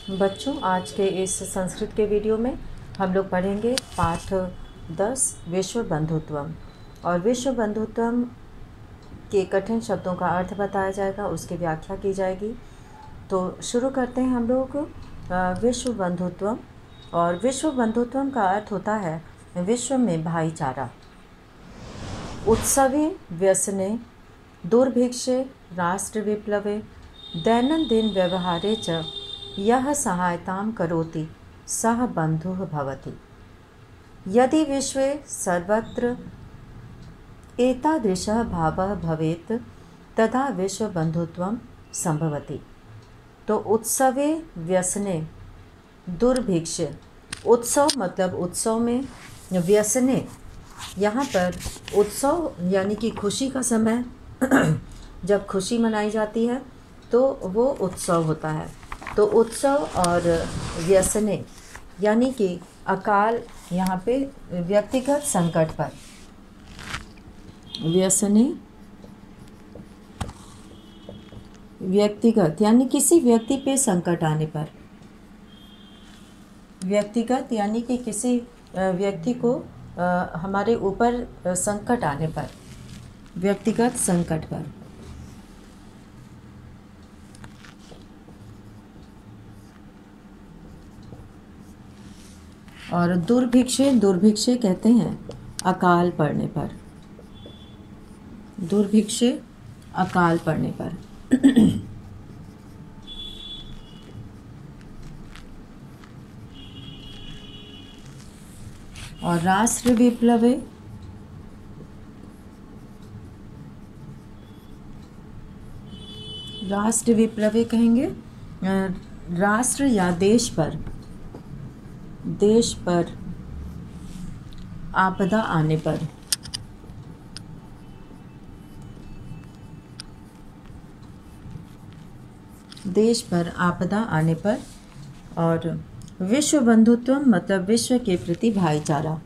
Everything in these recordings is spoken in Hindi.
बच्चों, आज के इस संस्कृत के वीडियो में हम लोग पढ़ेंगे पाठ 10 विश्व बंधुत्वम। और विश्व बंधुत्वम के कठिन शब्दों का अर्थ बताया जाएगा, उसकी व्याख्या की जाएगी। तो शुरू करते हैं हम लोग विश्व बंधुत्वम। और विश्व बंधुत्वम का अर्थ होता है विश्व में भाईचारा। उत्सवे व्यसने दुर्भिक्षे राष्ट्र विप्लवे दैनंदिन व्यवहारे च यह सहायतां करोति सः बन्धुः भवति। यदि विश्वे सर्वत्र एतादृशः भावः भवेत् तदा विश्व बंधुत्वं संभवति। तो उत्सवे व्यसने दुर्भिक्षे, उत्सव मतलब उत्सव में, व्यसने यहाँ पर उत्सव यानी कि खुशी का समय जब खुशी मनाई जाती है तो वो उत्सव होता है। तो उत्सव और व्यसने यानी कि अकाल, यहाँ पे व्यक्तिगत संकट पर, व्यसने व्यक्तिगत यानी किसी व्यक्ति पे संकट आने पर, व्यक्तिगत यानी कि किसी व्यक्ति को हमारे ऊपर संकट आने पर, व्यक्तिगत संकट पर। और दुर्भिक्षे, दुर्भिक्षे कहते हैं अकाल पड़ने पर, दुर्भिक्षे अकाल पड़ने पर। और राष्ट्र विप्लवे, राष्ट्र विप्लवे कहेंगे राष्ट्र या देश पर, देश पर आपदा आने पर, देश पर आपदा आने पर। और विश्व बंधुत्व मतलब विश्व के प्रति भाईचारा,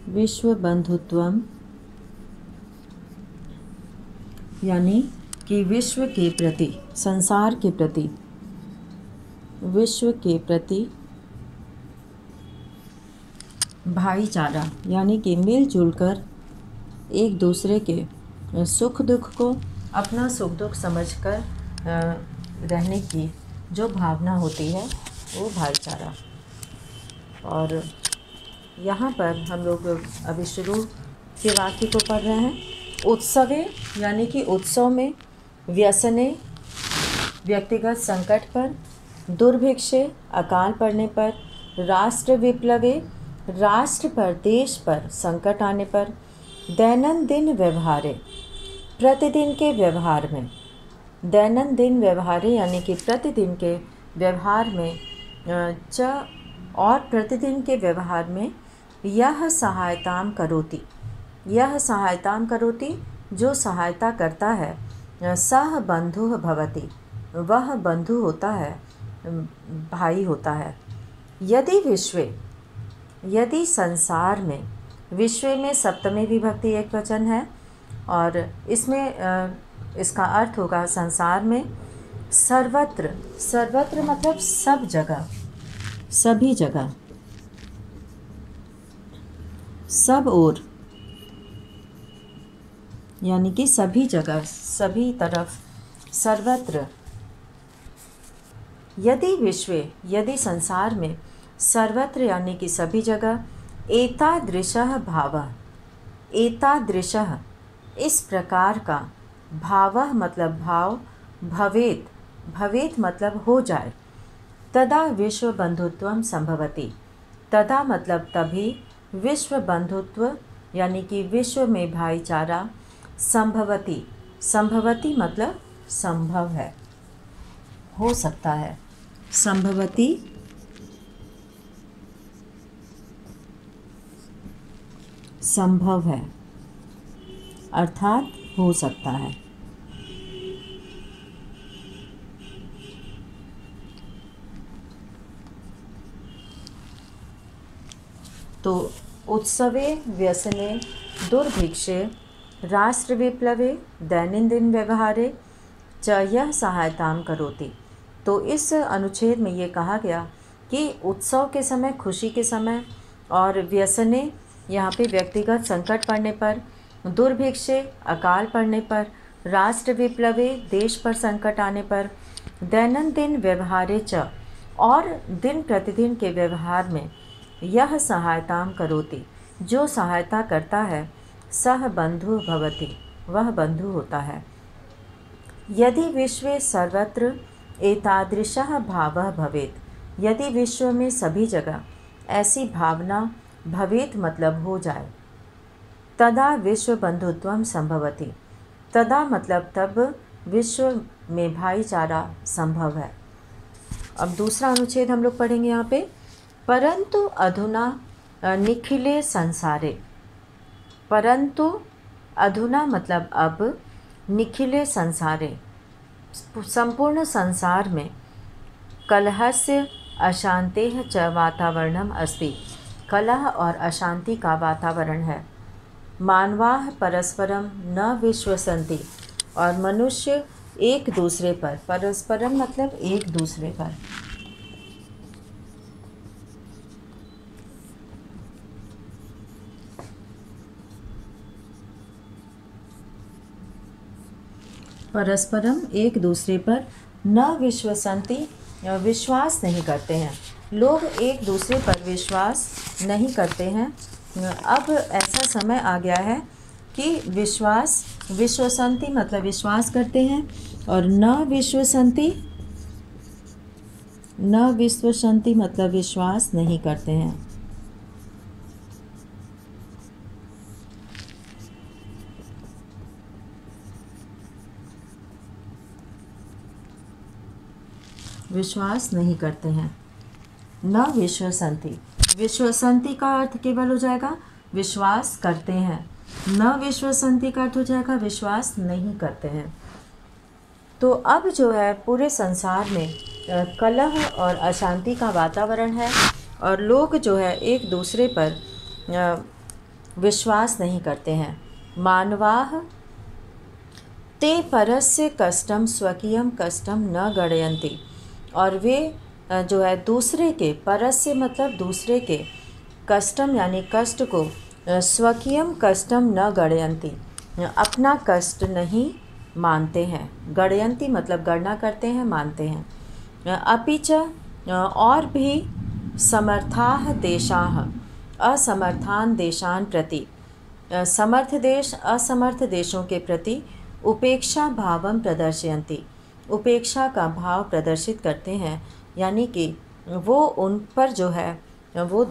विश्व बंधुत्वम यानी कि विश्व के प्रति, संसार के प्रति, विश्व के प्रति भाईचारा यानी कि मिलजुल कर एक दूसरे के सुख दुख को अपना सुख दुख समझकर रहने की जो भावना होती है वो भाईचारा। और यहाँ पर हम लोग अभी शुरू के वाक्य को पढ़ रहे हैं। उत्सवे यानी कि उत्सव में, व्यसने व्यक्तिगत संकट पर, दुर्भिक्षे अकाल पड़ने पर, राष्ट्र विप्लवे राष्ट्र पर, देश पर संकट आने पर, दैनंदिन व्यवहारे प्रतिदिन के व्यवहार में, दैनंदिन व्यवहारे यानी कि प्रतिदिन के व्यवहार में च और प्रतिदिन के व्यवहार में यह सहायतां करोति, यह सहायतां करोति जो सहायता करता है, सह बंधुः भवति वह बंधु होता है, भाई होता है। यदि विश्वे, यदि संसार में, विश्व में सप्तमी विभक्ति एक वचन है और इसमें इसका अर्थ होगा संसार में, सर्वत्र, सर्वत्र मतलब सब जगह, सभी जगह, सब ओर यानी कि सभी जगह, सभी तरफ, सर्वत्र। यदि विश्वे, यदि संसार में, सर्वत्र यानी कि सभी जगह, एतादृशः भावः, एतादृशः इस प्रकार का, भावः मतलब भाव, भवेत, भवेत मतलब हो जाए, तदा विश्व बंधुत्वं संभवति, तदा मतलब तभी, विश्व बंधुत्व यानी कि विश्व में भाईचारा, संभवति, संभवति मतलब संभव है, हो सकता है, संभवति संभव है अर्थात हो सकता है। तो उत्सवे व्यसने दुर्भिक्षे राष्ट्र विप्लवे दैनंदिन व्यवहारे च यह सहायतां करोति। तो इस अनुच्छेद में ये कहा गया कि उत्सव के समय, खुशी के समय और व्यसने, यहाँ पे व्यक्तिगत संकट पड़ने पर, दुर्भिक्षे, अकाल पड़ने पर, राष्ट्र विप्लवे, देश पर संकट आने पर, दैनंदिन व्यवहारे च, और दिन प्रतिदिन के व्यवहार में, यह सहायताम करोति, जो सहायता करता है, सह बंधु भवति, वह बंधु होता है। यदि विश्वे सर्वत्र एतादृशः भावः भवेत्, यदि विश्व में सभी जगह ऐसी भावना भवेत् मतलब हो जाए, तदा विश्व बंधुत्वम संभवति, तदा मतलब तब विश्व में भाईचारा संभव है। अब दूसरा अनुच्छेद हम लोग पढ़ेंगे यहाँ पे। परंतु अधुना निखिले संसारे, परंतु अधुना मतलब अब, निखिले संसारे संपूर्ण संसार में, कलहस्य अशांतेः च वातावरणम अस्ति, कलह और अशांति का वातावरण है। मानवाः परस्परम न विश्वसन्ति, और मनुष्य एक दूसरे पर, परस्परम मतलब एक दूसरे पर, परस्परम एक दूसरे पर न विश्वसन्ति, विश्वास नहीं करते हैं। लोग एक दूसरे पर विश्वास नहीं करते हैं। अब ऐसा समय आ गया है कि विश्वसन्ति मतलब विश्वास करते हैं, और न विश्वसन्ति मतलब विश्वास नहीं करते हैं। विश्वास नहीं करते हैं। न विश्वसन्ति, विश्वसन्ति का अर्थ केवल हो जाएगा विश्वास करते हैं, न विश्वसन्ति का अर्थ हो जाएगा विश्वास नहीं करते हैं। तो अब जो है पूरे संसार में कलह और अशांति का वातावरण है, और लोग जो है एक दूसरे पर विश्वास नहीं करते हैं। मानवाः ते परस्य कष्टम स्वकीयम कष्टम न गणयन्ति, और वे जो है दूसरे के, परस्य मतलब दूसरे के, कष्टम यानी कष्ट को, स्वकीयम कष्टम न गणयन्ति अपना कष्ट नहीं मानते हैं। गणयन्ति मतलब गणना करते हैं, मानते हैं। अपि च और भी समर्थाः देशाः असमर्थान देशान प्रति, समर्थ देश असमर्थ देशों के प्रति उपेक्षा भावम प्रदर्शयन्ति, उपेक्षा का भाव प्रदर्शित करते हैं, यानी कि वो उन पर जो है वो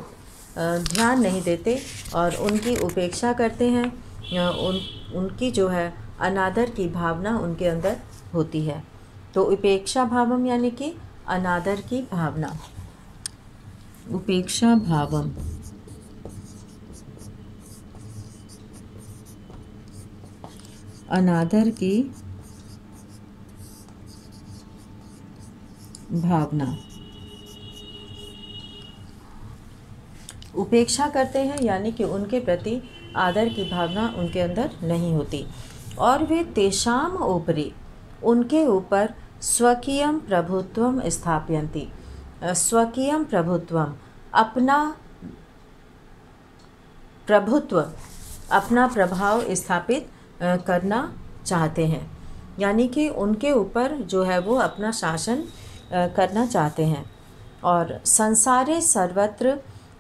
ध्यान नहीं देते और उनकी उपेक्षा करते हैं। उनकी जो है अनादर की भावना उनके अंदर होती है। तो उपेक्षा भावम यानी कि अनादर की भावना, उपेक्षा भावम। अनादर की भावना, उपेक्षा करते हैं यानी कि उनके प्रति आदर की भावना उनके अंदर नहीं होती। और वे तेषाम ऊपरी, उनके ऊपर स्वकीयम प्रभुत्वम स्थापयन्ति, स्वकीयम प्रभुत्वम अपना प्रभुत्व, अपना प्रभाव स्थापित करना चाहते हैं, यानी कि उनके ऊपर जो है वो अपना शासन करना चाहते हैं। और संसारे सर्वत्र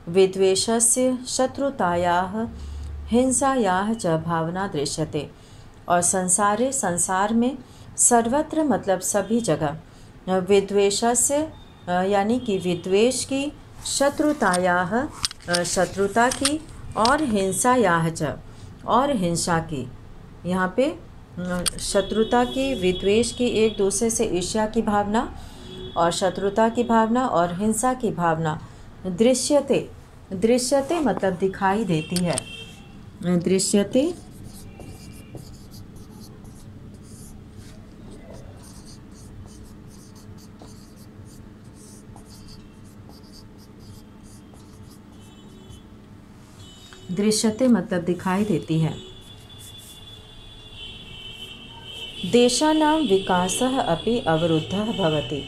विद्वेषस्य शत्रुतायाः हिंसायाः च भावना दृश्यते, और संसारे संसार में, सर्वत्र मतलब सभी जगह, विद्वेषस्य यानी कि विद्वेष की, शत्रुतायाः शत्रुता की, और हिंसायाः च और हिंसा की। यहाँ पे शत्रुता की, विद्वेष की, एक दूसरे से ईर्ष्या की भावना, और शत्रुता की भावना और हिंसा की भावना दृश्यते, दृश्यते मतलब दिखाई देती है, दृश्यते दृश्यते मतलब दिखाई देती है। देशानां विकासः अपि अवरुद्धः भवति,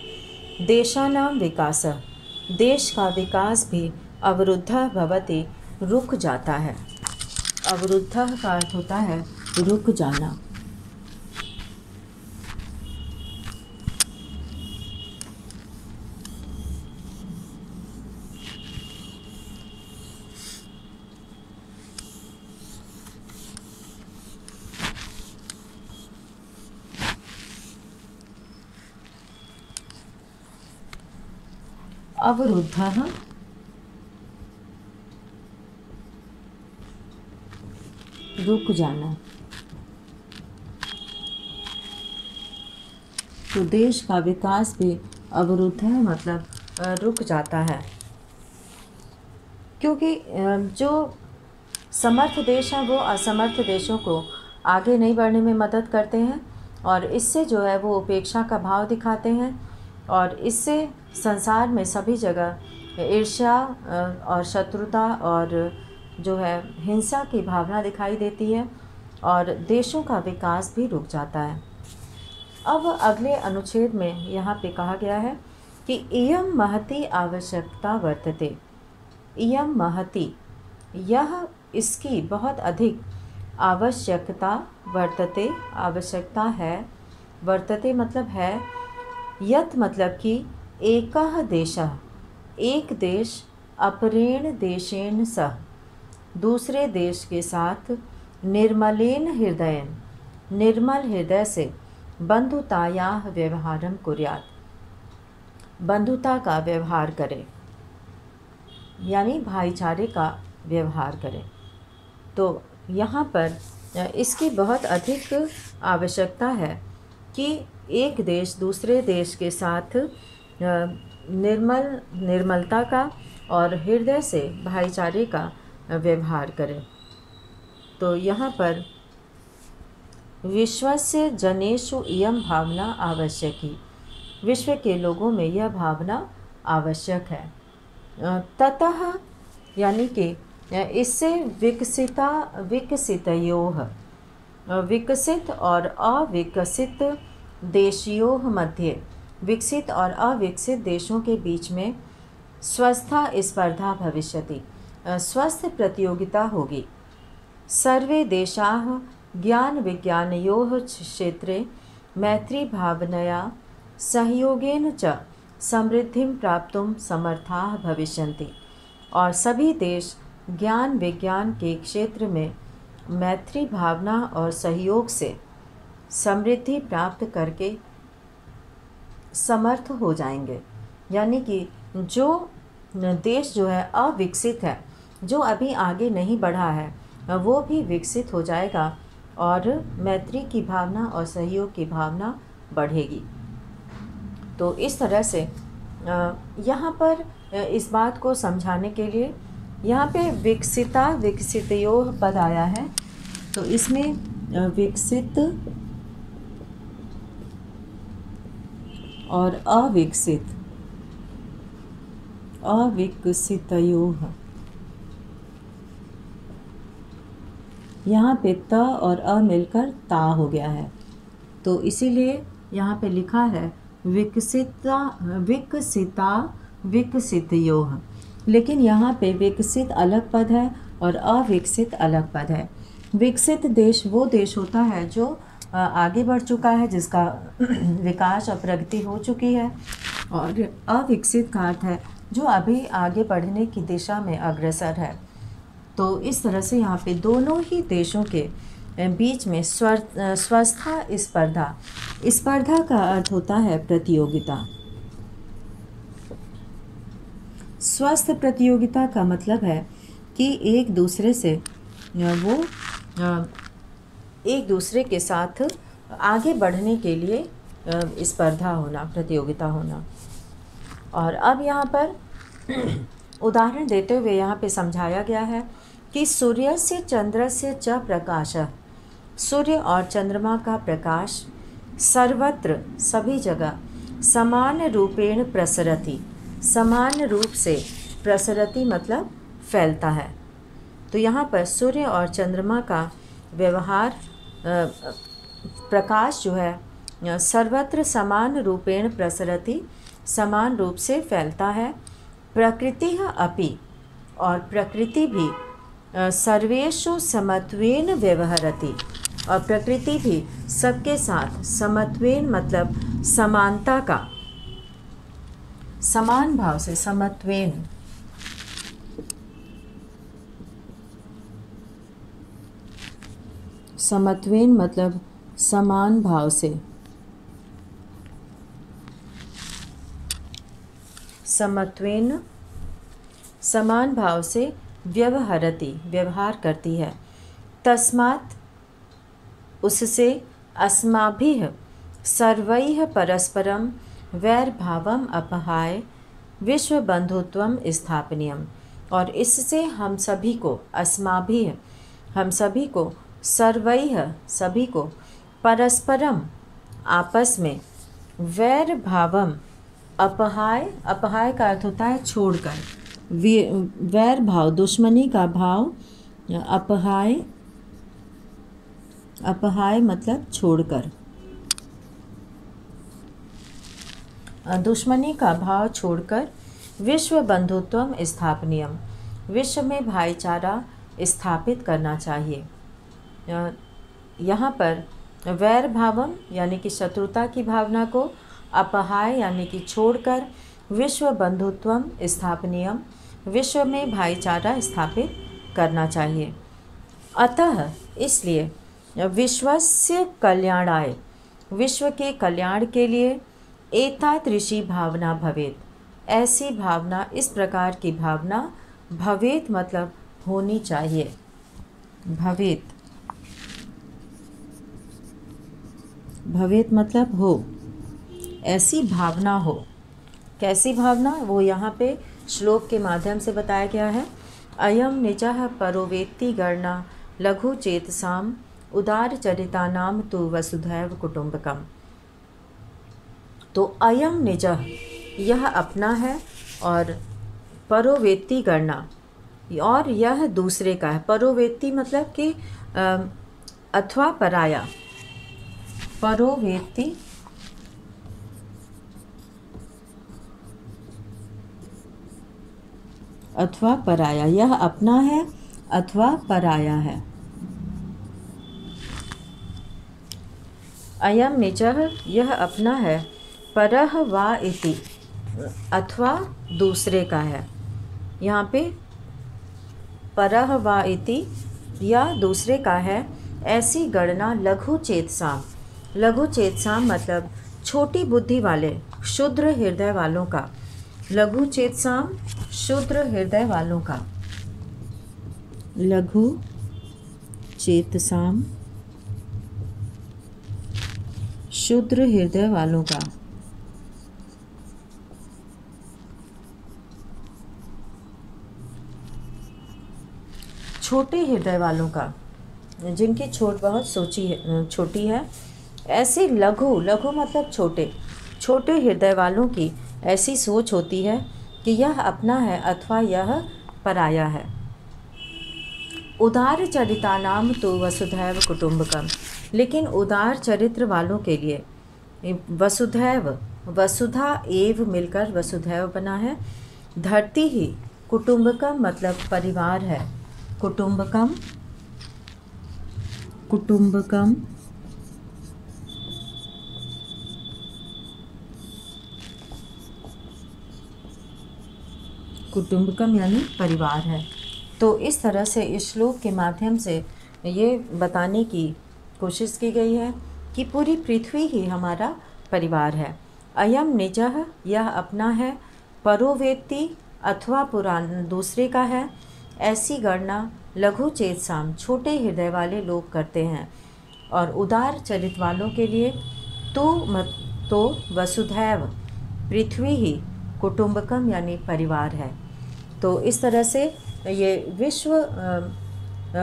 देशानां विकासः, देश का विकास भी अवरुद्धः भवति, रुक जाता है। अवरुद्धः का अर्थ होता है रुक जाना। अवरुद्धः रुक जाना। तो देश का विकास भी अवरुद्ध है, मतलब रुक जाता है, क्योंकि जो समर्थ देश हैं वो असमर्थ देशों को आगे नहीं बढ़ने में मदद करते हैं, और इससे जो है वो उपेक्षा का भाव दिखाते हैं, और इससे संसार में सभी जगह ईर्ष्या और शत्रुता और जो है हिंसा की भावना दिखाई देती है, और देशों का विकास भी रुक जाता है। अब अगले अनुच्छेद में यहाँ पे कहा गया है कि इयं महती आवश्यकता वर्तते। इयं महती, यह इसकी बहुत अधिक आवश्यकता वर्तते, आवश्यकता है, वर्तते मतलब है, यत् मतलब कि एकः देशः, एक देश, अपरेण देशेन सह, दूसरे देश के साथ, निर्मलेन हृदयेन, निर्मल हृदय से, बंधुतायाः व्यवहारं कुर्यात्, बंधुता का व्यवहार करे, यानी भाईचारे का व्यवहार करे। तो यहाँ पर इसकी बहुत अधिक आवश्यकता है कि एक देश दूसरे देश के साथ निर्मलता का और हृदय से भाईचारे का व्यवहार करे। तो यहाँ पर विश्वस्य जनेषु इयं भावना आवश्यकी, विश्व के लोगों में यह भावना आवश्यक है। ततः यानी कि इससे विकसितयोः, विकसित और अविकसित देशियों मध्य, विकसित और अविकसित देशों के बीच में स्वस्था स्पर्धा भविष्यति, स्वस्थ प्रतियोगिता होगी। सर्वे देशाः ज्ञान विज्ञानयोः क्षेत्रे मैत्री भावनया सहयोगेन च समृद्धिं प्राप्तुं समर्थाः भविष्यन्ति, और सभी देश ज्ञान विज्ञान के क्षेत्र में मैत्री भावना और सहयोग से समृद्धि प्राप्त करके समर्थ हो जाएंगे। यानी कि जो देश जो है अविकसित है, जो अभी आगे नहीं बढ़ा है, वो भी विकसित हो जाएगा और मैत्री की भावना और सहयोग की भावना बढ़ेगी। तो इस तरह से यहाँ पर इस बात को समझाने के लिए यहाँ पे विकसिता विकसितयोः पद आया है। तो इसमें विकसित और अविकसित, अविकसितयोः, यहाँ पे त और अ मिलकर ता हो गया है। तो इसीलिए यहाँ पे लिखा है विकसिता विकसितयोः, लेकिन यहाँ पे विकसित अलग पद है और अविकसित अलग पद है। विकसित देश वो देश होता है जो आगे बढ़ चुका है, जिसका विकास और प्रगति हो चुकी है, और अविकसित का अर्थ है जो अभी आगे बढ़ने की दिशा में अग्रसर है। तो इस तरह से यहाँ पे दोनों ही देशों के बीच में स्वस्था स्पर्धा, स्पर्धा का अर्थ होता है प्रतियोगिता। स्वस्थ प्रतियोगिता का मतलब है कि एक दूसरे से वो एक दूसरे के साथ आगे बढ़ने के लिए स्पर्धा होना, प्रतियोगिता होना। और अब यहाँ पर उदाहरण देते हुए यहाँ पे समझाया गया है कि सूर्यस्य चंद्रस्य च प्रकाशः, सूर्य और चंद्रमा का प्रकाश सर्वत्र, सभी जगह, समान रूपेण प्रसरति, समान रूप से, प्रसरति मतलब फैलता है। तो यहाँ पर सूर्य और चंद्रमा का व्यवहार, प्रकाश जो है सर्वत्र समान रूपेण प्रसरति, समान रूप से फैलता है। प्रकृति अपि, और प्रकृति भी सर्वेषु समत्वेन व्यवहरति, और प्रकृति भी सबके साथ समत्वेन मतलब समानता का, समान भाव से, समत्वेन समत्वेन मतलब समान भाव से, समत्वेन समान भाव से व्यवहरति व्यवहार करती है। तस्मात् उससे अस्माभिः सर्वैः परस्परं वैरभावम् अपहाय विश्व बंधुत्वम स्थापनीयम, और इससे हम सभी को, अस्माभिः हम सभी को, सर्वैः सभी को, परस्परम आपस में, वैर भावम अपहाय, अपहाय का अर्थ होता है छोड़कर, वैर भाव दुश्मनी का भाव, अपहाय, अपहाय मतलब छोड़कर, दुश्मनी का भाव छोड़कर विश्व बंधुत्वम स्थापनीयम, विश्व में भाईचारा स्थापित करना चाहिए। यहाँ पर वैर भावम यानी कि शत्रुता की भावना को, अपहाय यानी कि छोड़कर, विश्व बंधुत्वम स्थापनीयम विश्व में भाईचारा स्थापित करना चाहिए। अतः इसलिए विश्वस्य कल्याणाय, विश्व के कल्याण के लिए, एतादृशी भावना भवेत्, ऐसी भावना, इस प्रकार की भावना, भवेत् मतलब होनी चाहिए, भवेत्, भवेत् मतलब हो, ऐसी भावना हो। कैसी भावना, वो यहाँ पे श्लोक के माध्यम से बताया गया है। अयम निजः परोवेत्ति गणना लघु चेतसाम उदार चरितानाम तु वसुधैव कुटुंबकम। तो अयम निजः यह अपना है, और परोवेत्ति गणना, और यह दूसरे का है। परोवेत्ति मतलब कि अथवा पराया, परोवेत्ति अथवा पराया, यह अपना है अथवा पराया है। अयम निजः यह अपना है, परः वा इति अथवा दूसरे का है। यहाँ पे परः वा इति या दूसरे का है, ऐसी गणना लघु चेतसाम, लघु चेतसाम मतलब छोटी बुद्धि वाले, क्षुद्र हृदय वालों का, लघु चेतसाम क्षुद्र हृदय वालों का, लघु चेतसाम क्षुद्र हृदय वालों का, छोटे हृदय वालों का, जिनकी छोट बहुत छोटी है, ऐसे लघु, लघु मतलब छोटे, छोटे हृदय वालों की ऐसी सोच होती है कि यह अपना है अथवा यह पराया है। उदार चरितानाम तो वसुधैव कुटुंबकम, लेकिन उदार चरित्र वालों के लिए वसुधैव, वसुधा एव मिलकर वसुधैव बना है। धरती ही कुटुंबकम मतलब परिवार है, कुटुंबकम, कुटुंबकम कुटुंबकम यानी परिवार है। तो इस तरह से इस श्लोक के माध्यम से ये बताने की कोशिश की गई है कि पूरी पृथ्वी ही हमारा परिवार है। अयम निजः यह अपना है, परोवेत्ति अथवा पुराण दूसरे का है, ऐसी गणना लघु चेतसाम छोटे हृदय वाले लोग करते हैं, और उदार चरित वालों के लिए तो वसुधैव पृथ्वी ही कुटुंबकम यानी परिवार है। तो इस तरह से ये विश्व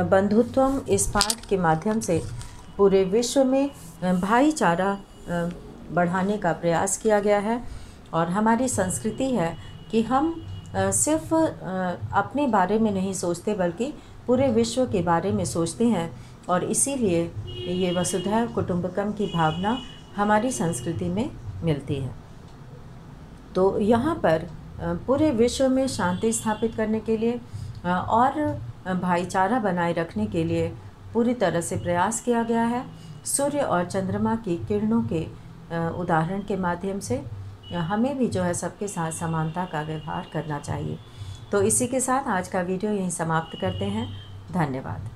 बंधुत्वम इस पाठ के माध्यम से पूरे विश्व में भाईचारा बढ़ाने का प्रयास किया गया है। और हमारी संस्कृति है कि हम सिर्फ अपने बारे में नहीं सोचते बल्कि पूरे विश्व के बारे में सोचते हैं, और इसीलिए ये वसुधैव कुटुंबकम की भावना हमारी संस्कृति में मिलती है। तो यहाँ पर पूरे विश्व में शांति स्थापित करने के लिए और भाईचारा बनाए रखने के लिए पूरी तरह से प्रयास किया गया है। सूर्य और चंद्रमा की किरणों के उदाहरण के माध्यम से हमें भी जो है सबके साथ समानता का व्यवहार करना चाहिए। तो इसी के साथ आज का वीडियो यहीं समाप्त करते हैं। धन्यवाद।